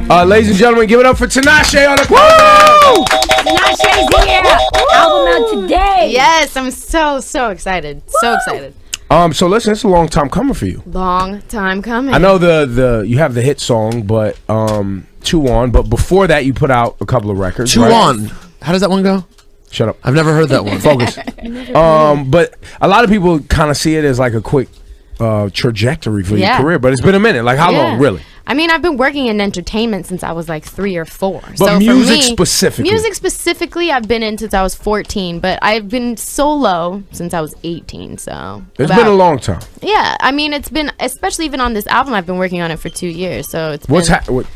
Ladies and gentlemen, give it up for Tinashe on the program. Tinashe's here. Album out today. Yes, I'm so excited. So excited. So listen, it's a long time coming for you. Long time coming. I know you have the hit song, but Two On. But before that, you put out a couple of records. Two right? On. How does that one go? Shut up. I've never heard that one. Focus. But a lot of people kind of see it as like a quick trajectory for your career, but it's been a minute. Like how long, really? I mean, I've been working in entertainment since I was like 3 or 4. But so music for me, specifically, I've been in since I was 14. But I've been solo since I was 18. So it's been a long time. Yeah, I mean, it's been, especially even on this album, I've been working on it for 2 years. So it's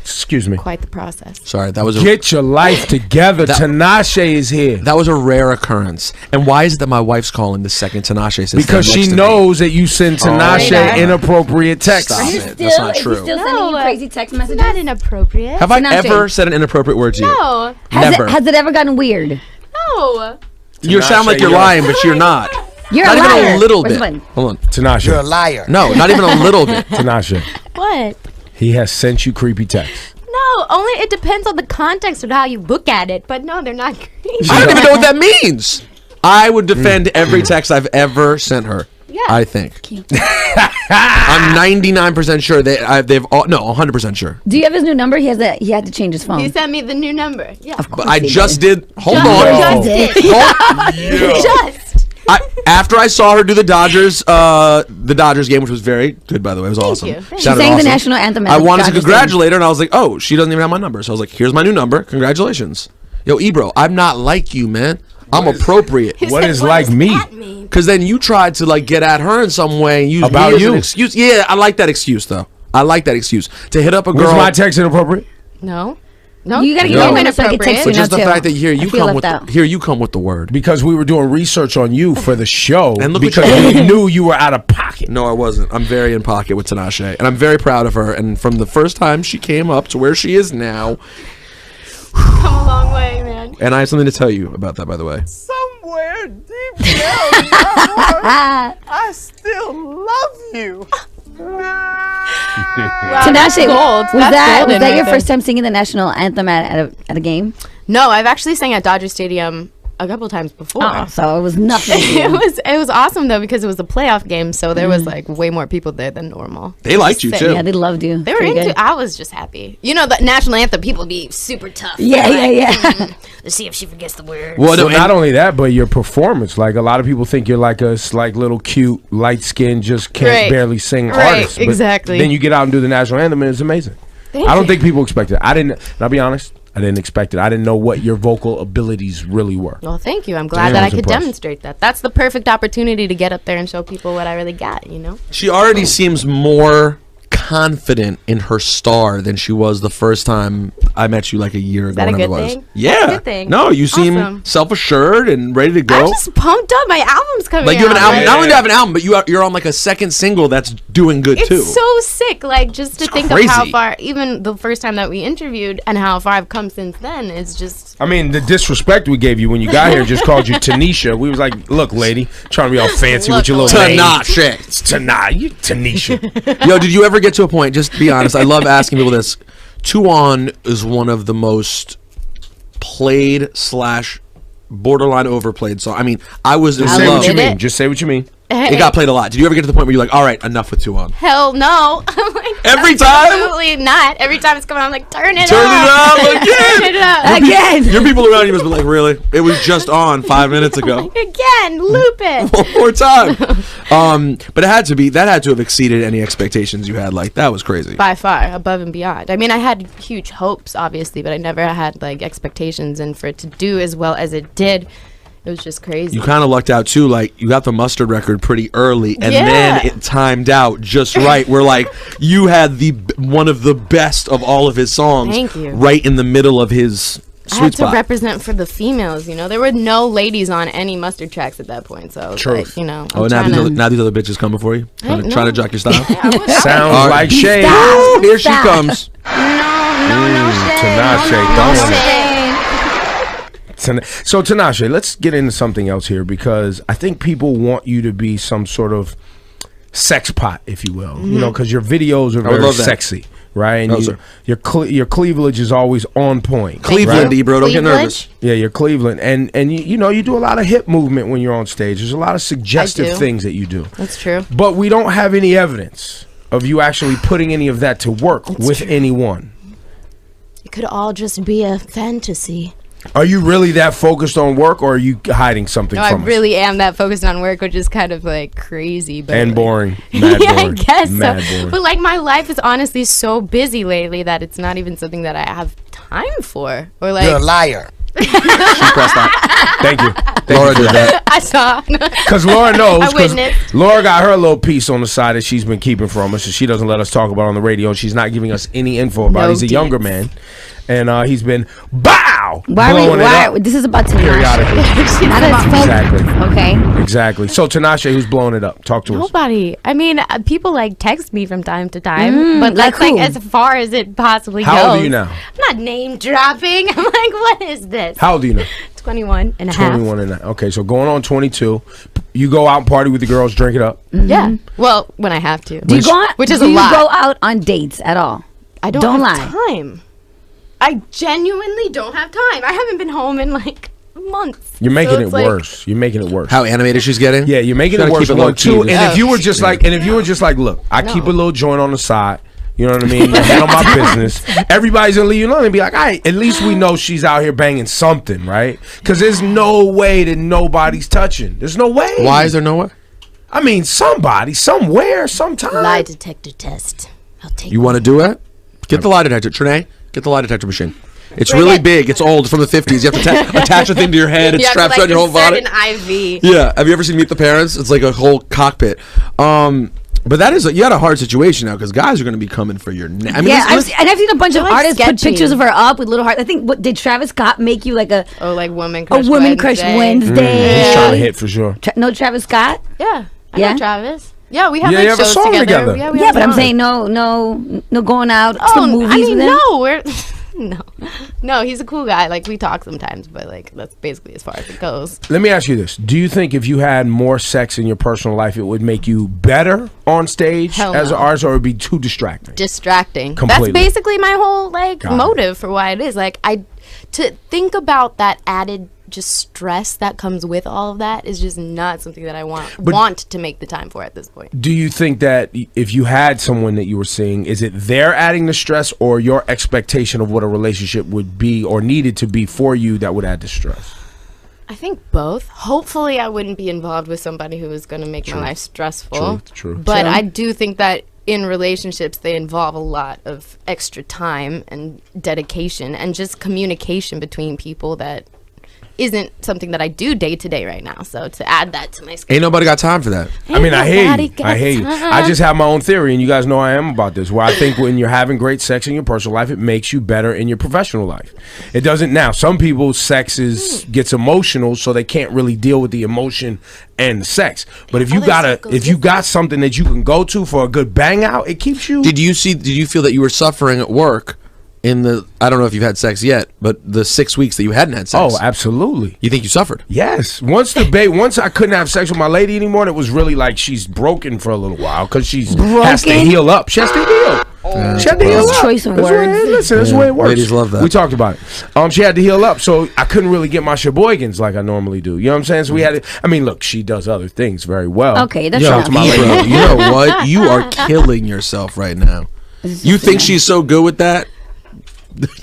excuse me. Quite the process. Sorry, that was get your life together. Tinashe is here. That was a rare occurrence. And why is it that my wife's calling the second Tinashe? Because she knows that you send Tinashe inappropriate texts. Stop it. That's not true. Crazy text messages? Not inappropriate. Have I ever said an inappropriate word to you? No. Never. Has it ever gotten weird? No. You sound like you're lying, but you're not. You're not a liar. even a little bit. Hold on. Tinashe. You're a liar. No, not even a little bit. Tinashe. What? He has sent you creepy texts. No, only it depends on the context of how you look at it. But no, they're not creepy. I don't even know what that means. I would defend every text I've ever sent her. Yeah. I think. I'm 99% sure they've all, no, 100% sure. Do you have his new number? He had to change his phone. He sent me the new number. Yeah. Of course. But I just did. Hold on. After I saw her do the Dodgers game, which was very good, by the way, it was awesome. She sang the national anthem. I wanted to congratulate her, and I was like, "Oh, she doesn't even have my number." So I was like, "Here's my new number. Congratulations." Yo, Ebro, I'm not like you, man. I'm appropriate. What is like me? Because then you tried to like get at her in some way and use about me as you. an excuse. Yeah, I like that excuse though. I like that excuse to hit up a girl. Was my text inappropriate? No. You gotta get in so I can text you But just the too. fact that here you come with the word. Because we were doing research on you for the show, And look because we knew you were out of pocket. No, I wasn't. I'm very in pocket with Tinashe, and I'm very proud of her. And from the first time she came up to where she is now, Come a long way, man. and I have something to tell you about that, by the way. Somewhere deep down in my heart, I still love you. Tinashe, gold. was That's golden that your right there. first time singing the national anthem at a game? No, I've actually sang at Dodger Stadium a couple times before. Oh, so it was nothing. It was awesome though because it was a playoff game, so there was like way more people there than normal. They liked you too. Yeah, they loved you. They were Pretty into. good. I was just happy. You know, the national anthem, people be super tough. Yeah. Let's see if she forgets the word. Well, so not only that, but your performance. Like a lot of people think you're like a little cute, light skinned, just can't barely sing artist. But exactly. then you get out and do the national anthem, and it's amazing. I don't think people expect it. I didn't. And I'll be honest. I didn't expect it. I didn't know what your vocal abilities really were. Well, thank you. I'm glad that I could demonstrate that. That's the perfect opportunity to get up there and show people what I really got, you know? She already seems more confident in her star than she was the first time I met you like a year ago. Is that a good was. thing? Yeah. That's a good thing. No, you seem Awesome. self-assured and ready to go. I'm just pumped up. My album's coming out. Like you have an album. Not only do you have an album, but you're on like a second single that's doing good too. It's so sick. Like just to think crazy. of how far, even the first time that we interviewed and how far I've come since then is just. I mean, the disrespect we gave you when you got here just called you Tanisha. We was like, look, lady, trying to be all fancy with your little name. Tinashe. It's you Tanisha. Yo, did you ever get to a point, just be honest, I love asking people this. Two On is one of the most played / borderline overplayed songs. I mean, I was in Just say love. what you mean. Just say what you mean. It got played a lot. Did you ever get to the point where you're like, all right, enough with Two On? Hell no. I'm like, Every time? Absolutely not. Every time it's coming on, I'm like, turn it Turn up. it up again. Turn it up. Again. Your people around you must be like, really? It was just on 5 minutes ago. Again, loop it. One more time. But that had to have exceeded any expectations you had. Like, that was crazy. By far, above and beyond. I mean, I had huge hopes, obviously, but I never had like expectations. And for it to do as well as it did, it was just crazy. You kind of lucked out too. Like, you got the Mustard record pretty early, and Yeah. then it timed out just right. Where like you had one of the best of all of his songs. Thank you. Right in the middle of his I sweet had to spot. represent for the females, you know. There were no ladies on any Mustard tracks at that point, so True. like, you know. Oh, now these other bitches coming for you, trying to no. jock your style. Sounds like shade. Ooh, here she comes. Tinashe throwing it. So Tinashe, let's get into something else here because I think people want you to be some sort of sex pot, if you will. You know, because your videos are very love that. sexy, right? And sir. your cleavage is always on point. Cleveland, right? bro. Don't get nervous. Yeah, you're Cleveland, and you know you do a lot of hip movement when you're on stage. There's a lot of suggestive things that you do. That's true. But we don't have any evidence of you actually putting any of that to work with anyone. It could all just be a fantasy. Are you really that focused on work, or are you hiding something No, I from us? really am that focused on work, which is kind of like crazy, but And like, boring. Mad yeah, boring. I guess Mad so. boring. But like my life is honestly so busy lately that it's not even something that I have time for. Or like You're a liar. She pressed that. Thank you. Laura did that. I saw. Because Laura knows. I 'cause witnessed. Laura got her little piece on the side that she's been keeping from us, and she doesn't let us talk about it on the radio. She's not giving us any info about it. No He's a younger deets. man, and he's been blowing it Why? up This is about Tinashe. periodically. Not as focused. Exactly. Okay. Exactly. So Tinashe, who's blowing it up? Talk to us. Nobody. I mean, people like text me from time to time, but like that's like who? as far as it possibly goes. How old are you now? I'm not name dropping. I'm like, what is this? How old are you now? 21 and a half. 21 and a half. Okay, so going on 22. You go out and party with the girls, drink it up. Yeah. Well, when I have to. Do you go out, Which is do a you lot. go out on dates at all? I don't Don't have lie. time. I genuinely don't have time. I haven't been home in like months. You're making So it it's like- worse. You're making it worse. How animated she's getting? Yeah, you're making Gotta it worse. keep it One, low-key. two, and Oh. if you were just like, look, I keep a little joint on the side. You know what I mean? Handle my business. Everybody's gonna leave you alone and be like, all right, at least we know she's out here banging something, right? Because there's no way that nobody's touching. There's no way. Why is there no way? I mean, somebody, somewhere, sometime. Lie detector test. I'll take You want to do it? Get the lie detector. Trinae, get the lie detector machine. It's Bring really it. big. It's old, from the 50s. You have to attach a thing to your head. It You have to, straps like, on your whole body. insert an IV. Yeah. Have you ever seen Meet the Parents? It's like a whole cockpit. But that is you had a hard situation now because guys are going to be coming for your neck. I mean, Yeah, listen- and I've seen a bunch of They're, like, artists put sketchy. pictures of her up with little hearts. I think, what did Travis Scott make you like a Oh, like Woman Crush Woman Crush Wednesday? He's trying to hit for sure. No Travis Scott? Yeah. I Yeah? know Travis. Yeah, we have Yeah, like you have a shows song together. Yeah, we Yeah, have but I'm songs. saying no going out to Oh, movies I mean, with him. no, we're no, he's a cool guy. Like we talk sometimes, but like that's basically as far as it goes. Let me ask you this: do you think if you had more sex in your personal life, it would make you better on stage Hell as no. an artist, or it would be too distracting? Distracting. Completely. That's basically my whole like Got it. motive for why it is. Like to think about that added just stress that comes with all of that is just not something that I want to make the time for at this point. Do you think that if you had someone that you were seeing, is it they're adding the stress, or your expectation of what a relationship would be or needed to be for you that would add the stress? I think both. Hopefully, I wouldn't be involved with somebody who is going to make my life stressful. True. But I do think that in relationships, they involve a lot of extra time and dedication and just communication between people that isn't something that I do day to day right now. So to add that to my schedule. ain't nobody got time for that. I mean, I hear Nobody you. got I hear you. I just have my own theory, and you guys know I am about this. Where I think when you're having great sex in your personal life, it makes you better in your professional life. It doesn't now. Some people, sex gets emotional, so they can't really deal with the emotion and the sex. But if you got something that you can go to for a good bang out, it keeps you. Did you feel that you were suffering at work in the, I don't know if you've had sex yet, but the 6 weeks that you hadn't had sex? Oh, absolutely. You think you suffered? Yes. Once I couldn't have sex with my lady anymore, it was really like she's broken for a little while because she's has to Broken? heal up. She has to heal. She had to heal up. Choice of That's the way- words. listen, that's the way it works. Ladies love that. We talked about it. She had to heal up, so I couldn't really get my sheboygans like I normally do. You know what I'm saying? So we had to, I mean, look, she does other things very well. Okay, that's Yo, enough. to my lady. bro, you know what? You are killing yourself right now. You think she's so good with that?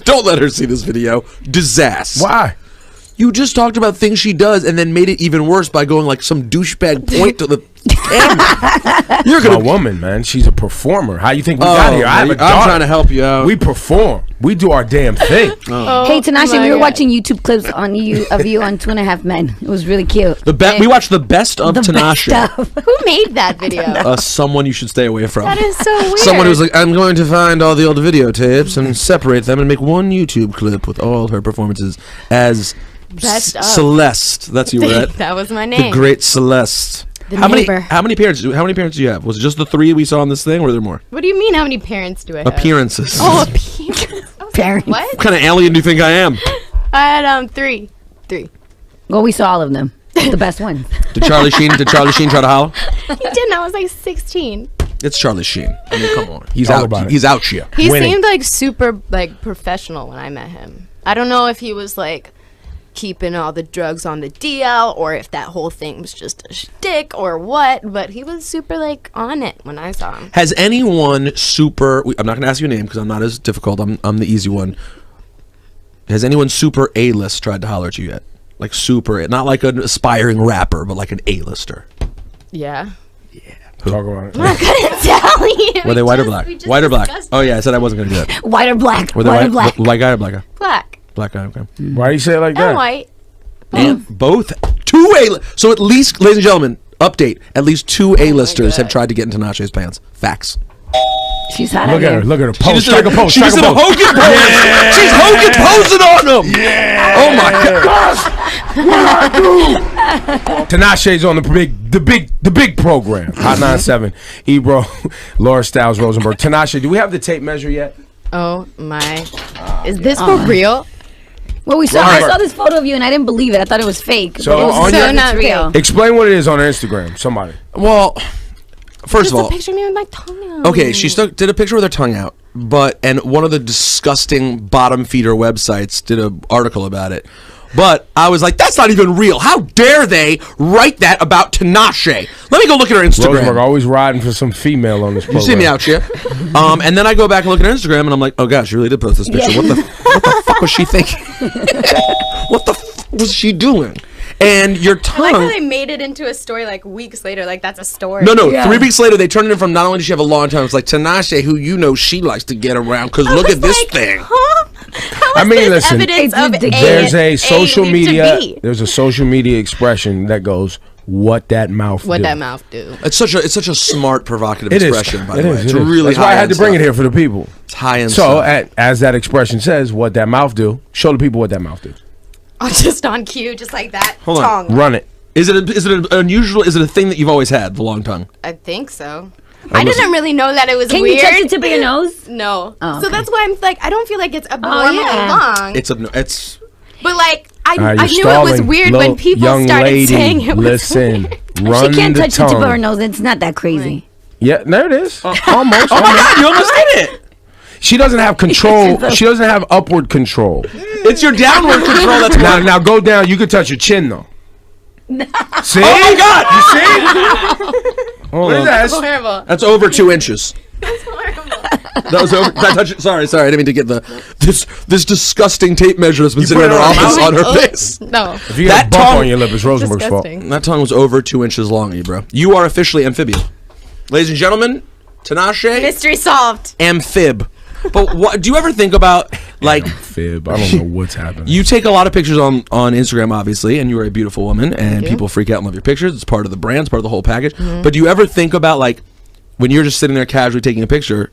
Don't let her see this video. Disaster. Why? You just talked about things she does and then made it even worse by going like some douchebag point to the camera. You're A gonna. woman, man. She's a performer. How you think we got here? I have a I'm daughter. trying to help you out. We perform. We do our damn thing. Hey, Tinashe, my we were God. watching YouTube clips of you on 2.5 Men. It was really cute. We watched the best of The Tinashe. best stuff. Who made that video? Someone you should stay away from. That is so weird. Someone who's like, I'm going to find all the old videotapes and separate them and make one YouTube clip with all her performances as Best of. Celeste. That's who you were at. That was my The name. great Celeste. The how neighbor. many parents do you have? Was it just the 3 we saw on this thing, or were there more? What do you mean? How many parents do I have? Appearances. Oh, appearance. Parents. What? What kind of alien do you think I am? I had 3. Well, we saw all of them. The best ones. Did Charlie Sheen try to holler? He didn't. I was like 16. It's Charlie Sheen. I mean, come on. He's Talk out. about it. He's out here. He Winning. seemed like super like professional when I met him. I don't know if he was like keeping all the drugs on the DL or if that whole thing was just a shtick or what, but he was super like on it when I saw him. Has anyone super? I'm not going to ask you a name because I'm not as difficult. I'm the easy one. Has anyone super A-list tried to holler at you yet? Like super, not like an aspiring rapper, but like an A-lister. Yeah. Talk about it. I couldn't tell you. Were they white or black? White or black? Oh yeah, I said I wasn't going to do that. White or black? Were they White or black? White guy or black guy? Black Black guy. Okay. Why do you say it like that? and white. And both two A. So at least, ladies and gentlemen, update. At least two A-listers have tried to get into Tinashe's pants. Facts. She's hot Look out at her. here. Look at her. She Post. just Strike did a post. she Strike just a did a post. Hogan pose. She's Hogan posing on him. Yeah. Oh my god. Tinashe's on the big program. Hot 97. Ebro, Laura Styles, Rosenberg. Tinashe, do we have the tape measure yet? Oh my. Is this for real? Well, I Right. saw this photo of you and I didn't believe it. I thought it was fake. So but it was on your- not real. Explain what it is on her Instagram. Somebody. Well, first Just of all, a picture of me with my tongue out. okay, she did a picture with her tongue out, and one of the disgusting bottom feeder websites did an article about it. But I was like, that's not even real. How dare they write that about Tinashe? Let me go look at her Rosenberg Instagram. always riding for some female on this program. You see me out here. And then I go back and look at her Instagram, and I'm like, oh gosh, she really did post this picture. Yeah. What the fuck was she thinking? What the fuck was she doing? And your I like how tongue. they made it into a story like weeks later. Like that's a story. No. Yeah. 3 weeks later, they turned it in from not only does she have a long time, it's like Tinashe, who you know she likes to get around, because look at this thing. Huh? How I is mean, this listen, evidence it's of ridiculous. There's A a social lead to media. B? There's a social media expression that goes, "What that mouth What do." that mouth do? It's such a smart, provocative It is. expression, by It the way. is. It's It is. really That's why I had to high-end bring it stuff. here for the people. It's high-end So, stuff. as that expression says, "What that mouth do." Show the people what that mouth do. Oh, just on cue, just like that. Hold on. Tongue. Run it. Is it an unusual? Is it a thing that you've always had, the long tongue? I think so. I didn't really know that it was Can weird. you touch the tip of your nose? No. Oh, So okay. that's why I'm like, I don't feel like it's abnormally yeah. long. It's But like, I All right, knew you're it was stalling. weird Little when people young started lady, saying it was listen, weird. run She can't the touch tongue. the tip of her nose. It's not that crazy. Yeah, there it is. Almost. oh my god, you almost did it. She doesn't have control. She doesn't have upward control. It's your downward control that's Now go down. You can touch your chin though. See? Oh my god! You see? Hold on. That's horrible. That's over 2 inches. That's horrible. That was over. Did I touch it? Sorry. I didn't mean to get this disgusting tape measure that's been sitting put in it her on her office mouth? on her Oh, face. No. If you That got a bump tongue- on your lip, it's Rosenberg's fault. Disgusting. That tongue was over 2 inches long, Ebro. You are officially amphibian, ladies and gentlemen. Tinashe, Mystery solved. amphib. But what do you ever think about, like? Fib. I don't know what's happening. You take a lot of pictures on Instagram, obviously, and you are a beautiful woman, and people freak out and love your pictures. It's part of the brand, it's part of the whole package. But do you ever think about, like, when you're just sitting there casually taking a picture,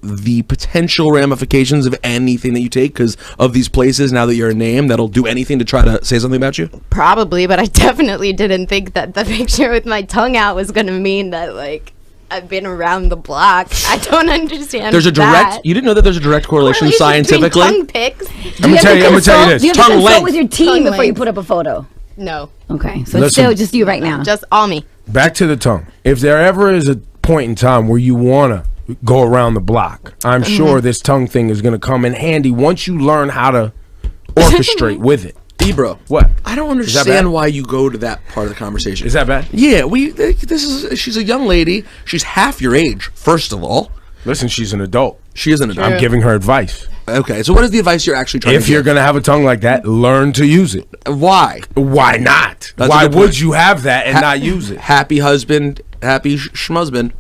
the potential ramifications of anything that you take because of these places, now that you're a name, that'll do anything to try to say something about you? Probably, but I definitely didn't think that the picture with my tongue out was going to mean that, like, I've been around the block. I don't understand. There's a direct, that. you didn't know that there's a direct correlation Correlation between scientifically? tongue pics? I'm gonna tell you Do this. you have to Tongue consult length. with your team Tongue before you length. put up a photo? No, Okay, so Listen. it's still just you right now. just all me. Back to the tongue. If there ever is a point in time where you want to go around the block, I'm sure this tongue thing is going to come in handy once you learn how to orchestrate with it. Ebro, What? I don't that understand bad? why you go to that part of the conversation. Is that bad? Yeah, she's a young lady. She's half your age, first of all. Listen, she's an adult. She is an adult. I'm giving her advice. Okay, so what is the advice you're actually trying If to you're give? going to have a tongue like that, learn to use it. Why? Why not? That's a Why good would point. you have that and not use it? Happy husband, happy schmuzband.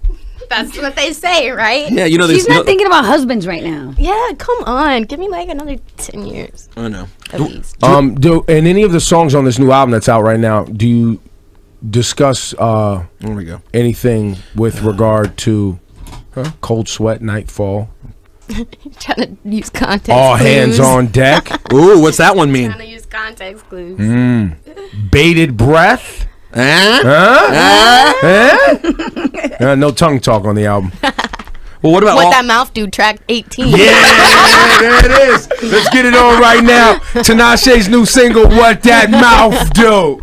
That's what they say, right? Yeah, you know She's this. not thinking about husbands right now. Yeah, come on. Give me like another 10 years I know. at least. Do in any of the songs on this new album that's out right now, do you discuss There we go. anything with regard to cold sweat, nightfall, Trying to use context all clues. hands on deck, Ooh, what's that one mean? Trying to use context clues. bated breath? Eh? No tongue talk on the album. Well, what about What all- That Mouth Do, track 18. Yeah, there it is. Let's get it on right now. Tinashe's new single, What That Mouth Do.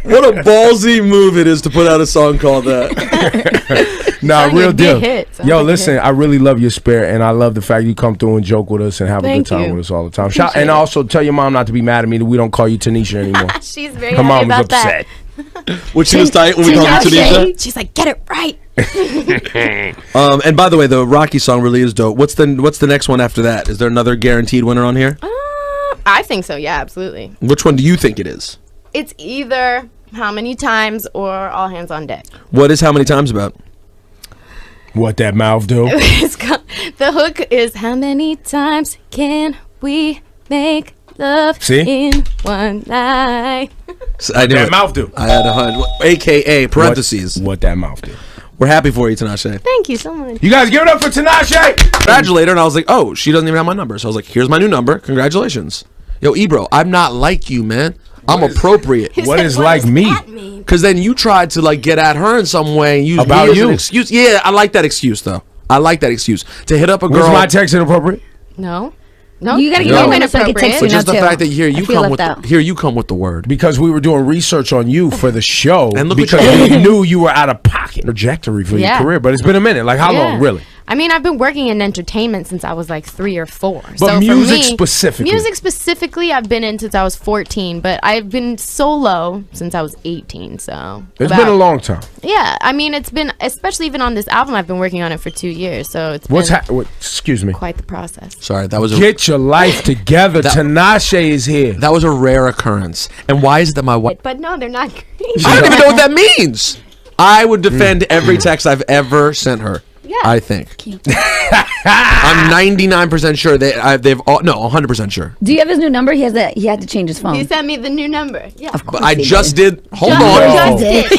What a ballsy move it is to put out a song called that. Nah, Sound real like a deal. big hit. Sounds Yo, like a listen, hit. I really love your spirit, and I love the fact you come through and joke with us and have a Thank good time you. with us all the time. Appreciate And it. also tell your mom not to be mad at me that we don't call you Tinashe anymore. She's very Her happy mom was about that. upset. Which she was tight when we called her Tanisha. She's like, get it right. And by the way, the Rocky song really is dope. What's the next one after that? Is there another guaranteed winner on here? I think so, yeah, absolutely. Which one do you think it is? It's either How Many Times or All Hands on Deck. What is How Many Times about? What That Mouth Do. The hook is, how many times can we make love See? in one night? I knew That it. Mouth Do. I had 100, AKA parentheses. What That Mouth Do. We're happy for you, Tinashe. Thank you so much. You guys give it up for Tinashe. Congratulate her, and I was like, oh, she doesn't even have my number. So I was like, here's my new number. Congratulations. Yo, Ebro, I'm not like you, man. I'm appropriate. What is like does me? that mean? Because then you tried to like get at her in some way and use About me as you. an excuse. Yeah, I like that excuse though. I like that excuse to hit up a Was girl. my text inappropriate? No. No. You gotta get No. your number so I can text you But now just the too. fact that here I you feel come left with out. here you come with the word. Because we were doing research on you for the show. And look what because you we did. knew you were out of pocket trajectory for Yeah. your career. But it's been a minute. Like how long, really? I mean, I've been working in entertainment since I was like 3 or 4. But for music me, specifically? Music specifically, I've been in since I was 14, but I've been solo since I was 18. So It's been a long time. Yeah, I mean, it's been, especially even on this album, I've been working on it for 2 years. So it's What's been excuse me. quite the process. Sorry, that was a Get your life together. Tinashe is here. that was a rare occurrence. And why is it that my wife? But no, they're not. I don't even know what that means. I would defend every text I've ever sent her. Yeah. I think. I'm 99% sure they've all 100% sure. Do you have his new number? He had to change his phone. He sent me the new number. Yeah. Of course But I he just did. Hold Just on. did.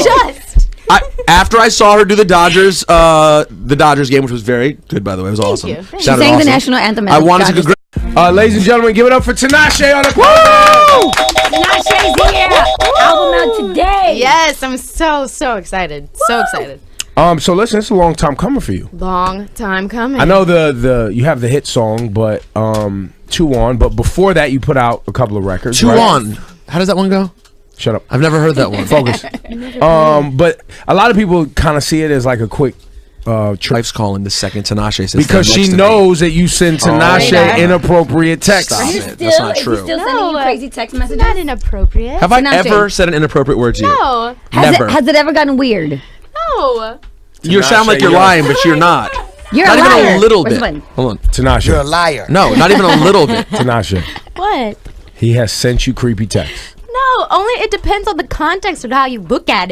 Just. After I saw her do the Dodgers game, which was very good, by the way, it was awesome. you. Thank She Sounded sang the awesome. national anthem. I wanted to congratulate. Ladies and gentlemen, give it up for Tinashe on the program. Tinashe's here. Album out today. Yes, I'm so excited. So excited. So listen, it's a long time coming for you. Long time coming. I know the you have the hit song, but 2 On. But before that, you put out a couple of records. 2 right? On. How does that one go? Shut up. I've never heard that one. Focus. But a lot of people kind of see it as like a quick trip Wife's calling the second Tinashe says because that she next to me. knows that you send Tinashe Radar. inappropriate texts. Stop Is he it. still, That's not is he true. still sending you crazy text messages? Not inappropriate. Have I Tinashe. ever said an inappropriate word to you? No. Never. Has it ever gotten weird? No. You sound like you're Tinashe, lying, but you're not. You're Not a even liar. a little Where's bit. the button? Hold on. Tinashe. You're a liar. No, not even a little bit. Tinashe. What? He has sent you creepy texts. No, only it depends on the context of how you look at it.